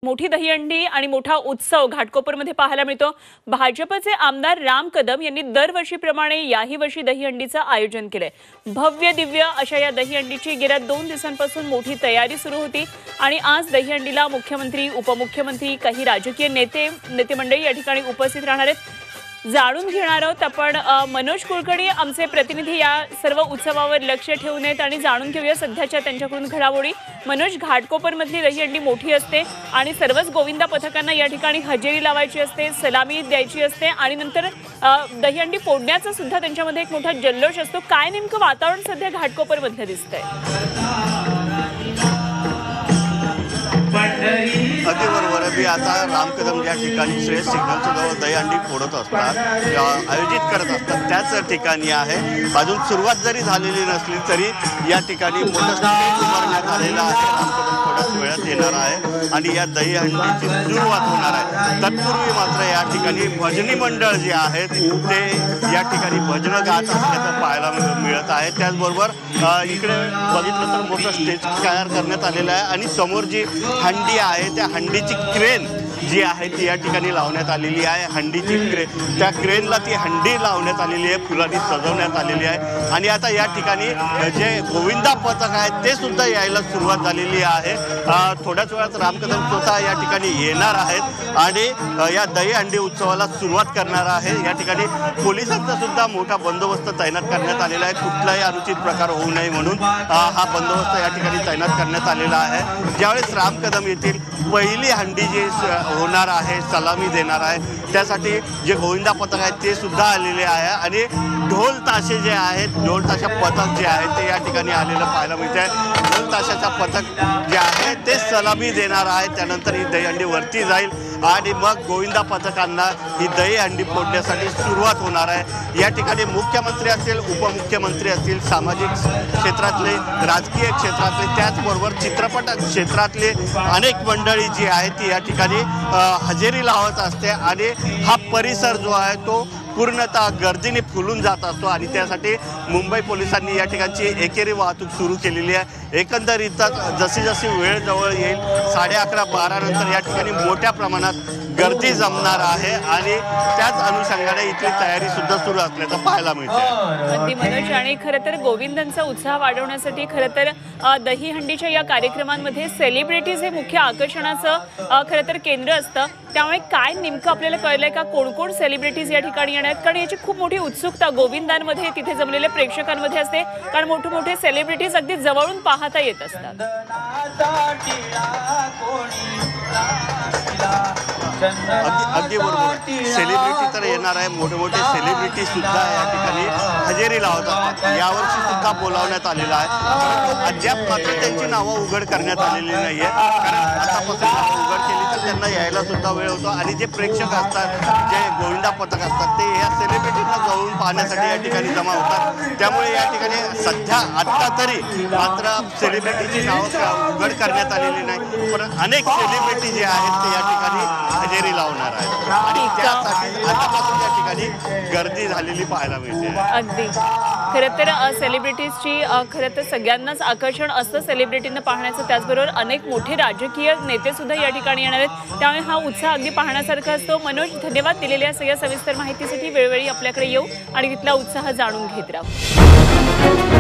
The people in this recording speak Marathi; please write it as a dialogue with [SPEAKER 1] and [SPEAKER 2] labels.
[SPEAKER 1] मोठी दहीहंडी आणि मोठा उत्सव घाटकोपरमध्ये पाहायला मिळतो। भाजपचे आमदार राम कदम यांनी दरवर्षीप्रमाणे याही वर्षी दहीहंडीचं आयोजन केले। भव्य दिव्य अशा या दहीहंडीची गेल्या 2 दिवसांपासून मोठी तयारी सुरू होती आणि आज दहीहंडीला मुख्यमंत्री, उपमुख्यमंत्री, काही राजकीय नेते मंडळी या ठिकाणी उपस्थित राहणार आहेत। जाणून घेणार आहोत आपण मनोज कुलकर्णी आमचे प्रतिनिधी या सर्व उत्सवावर लक्ष ठेवून आहेत आणि जाणून घेऊया सध्याच्या त्यांच्याकडून घडामोडी। मनोज, घाटकोपरमधली दहीहंडी मोठी असते आणि सर्वच गोविंदा पथकांना या ठिकाणी हजेरी लावायची असते, सलामी द्यायची असते आणि नंतर दहीहंडी फोडण्याचा सुद्धा त्यांच्यामध्ये एक मोठा जल्लोष असतो। काय नेमकं वातावरण सध्या घाटकोपरमध्ये दिसतंय?
[SPEAKER 2] अगदी बरोबर आहे। मी आता राम कदम या ठिकाणी श्रेष्ठ सिग्नलच्या जवळ दहीहंडी फोडत असतात, आयोजित करत असतात त्याच ठिकाणी आहे। अजून सुरुवात जरी झालेली नसली तरी या ठिकाणी मोठं स्टेज उभारण्यात आलेलं आहे। राम कदम थोड्याच वेळात येणार आहे आणि या दहीहंडीची सुरुवात होणार आहे। तत्पूर्वी मात्र या ठिकाणी भजनी मंडळ जे आहेत ते या ठिकाणी भजनं गात असल्याचं पाहायला मिळत आहे। त्याचबरोबर इकडे बघितलं तर मोठं स्टेज तयार करण्यात आलेलं आहे आणि समोर जी हंडी आहे त्या हंडीची क्रेन जी आहे ती या ठिकाणी लावण्यात आलेली आहे। हंडीची त्या क्रेनला ती हंडी लावण्यात आलेली आहे, फुलांनी सजवण्यात आलेली आहे आणि आता या ठिकाणी जे गोविंदा पथक आहे ते सुद्धा यायला सुरुवात झालेली आहे। थोड्याच वेळात राम कदम स्वतः या ठिकाणी येणार आहेत आणि या दहीहंडी उत्सवाला सुरुवात करणार आहे। या ठिकाणी पोलिसांचा सुद्धा मोठा बंदोबस्त तैनात करण्यात आलेला आहे। कुठलाही अनुचित प्रकार होऊ नये म्हणून हा बंदोबस्त या ठिकाणी तैनात करण्यात आलेला आहे। ज्यावेळेस राम कदम येथील पहिली हंडी जी होणार आहे, सलामी देणार आहे, त्यासाठी जे गोविंदा पथक आहेत ते सुद्धा आलेले आहे आणि ढोल ताशे जे आहेत, ढोल ताशा पथक जे आहे ते या ठिकाणी आलेलं पाहायला मिळत आहे। ढोल ताशाचा पथक जे आहे ते सलामी देणार आहे, त्यानंतर ही दहीहंडी वरती जाईल आणि मग गोविंदा पथकांना ही दहीहंडी फोडण्यासाठी सुरुवात होणार आहे। या ठिकाणी मुख्यमंत्री असतील, उपमुख्यमंत्री असतील, सामाजिक क्षेत्रातले, राजकीय क्षेत्रातले, त्याचबरोबर चित्रपट क्षेत्रातले अनेक मंडळी जी आहे ती या ठिकाणी हजेरी लावत असते आणि हा परिसर जो आहे तो पूर्णतः गर्दीने फुलून जात असतो आणि त्यासाठी मुंबई पोलिसांनी या ठिकाणची एकेरी वाहतूक सुरू केलेली आहे। एकंदरीतच जशी जशी वेळ जवळ येईल 11:30-12 नंतर या ठिकाणी मोठ्या प्रमाणात गर्दी जमणार आहे आणि त्याच अनुषंगाने इथली तयारी सुद्धा सुरू असल्याचं पाहायला मिळतं।
[SPEAKER 1] अगदी मनोज, आणि खरं तर गोविंदांचा उत्साह वाढवण्यासाठी खरं तर दहीहंडीच्या या कार्यक्रमांमध्ये सेलिब्रिटीज हे मुख्य आकर्षणाचं खरं तर केंद्र असतं। त्यामुळे काय नेमकं आपल्याला कळलंय का कोण कोण सेलिब्रिटीज या ठिकाणी येणार आहेत? कारण याची खूप मोठी उत्सुकता गोविंदांमध्ये, तिथे जमलेल्या प्रेक्षकांमध्ये असते, कारण मोठे मोठे सेलिब्रिटीज अगदी जवळून पाहता येत असतात।
[SPEAKER 2] अगदी बरोबर, सेलिब्रिटी तर येणार आहे, मोठे मोठे सेलिब्रिटी सुद्धा या ठिकाणी हजेरी लावत असतात। यावर्षी सुद्धा बोलावण्यात आलेलं आहे, परंतु अद्याप मात्र त्यांची नावं उघड करण्यात आलेली नाही आहे। कारण आतापासून नावं उघड केली तर त्यांना यायला सुद्धा वेळ होतो आणि जे प्रेक्षक असतात, जे गोविंदा पथक असतात, ते या सेलिब्रिटींना जवळून पाहण्यासाठी या ठिकाणी जमा होतात। त्यामुळे या ठिकाणी सध्या आत्ता तरी मात्र सेलिब्रिटीची नावं उघड करण्यात आलेली नाही, पण अनेक सेलिब्रिटी जे आहेत ते या ठिकाणी हजेरी लावणार आहेत आणि त्यासाठी आतापासून या ठिकाणी गर्दी झालेली पाहायला मिळते।
[SPEAKER 1] अगदी खरं तर सेलिब्रिटीजची खरं तर सगळ्यांनाच आकर्षण असतं सेलिब्रिटींना पाहण्याचं। त्याचबरोबर अनेक मोठे राजकीय नेते सुद्धा या ठिकाणी येणार आहेत, त्यामुळे हा उत्साह अगदी पाहण्यासारखा असतो। मनोज, धन्यवाद दिलेल्या सगळ्या सविस्तर माहितीसाठी। वेळोवेळी आपल्याकडे येऊ आणि तिथला उत्साह जाणून घेत राहू।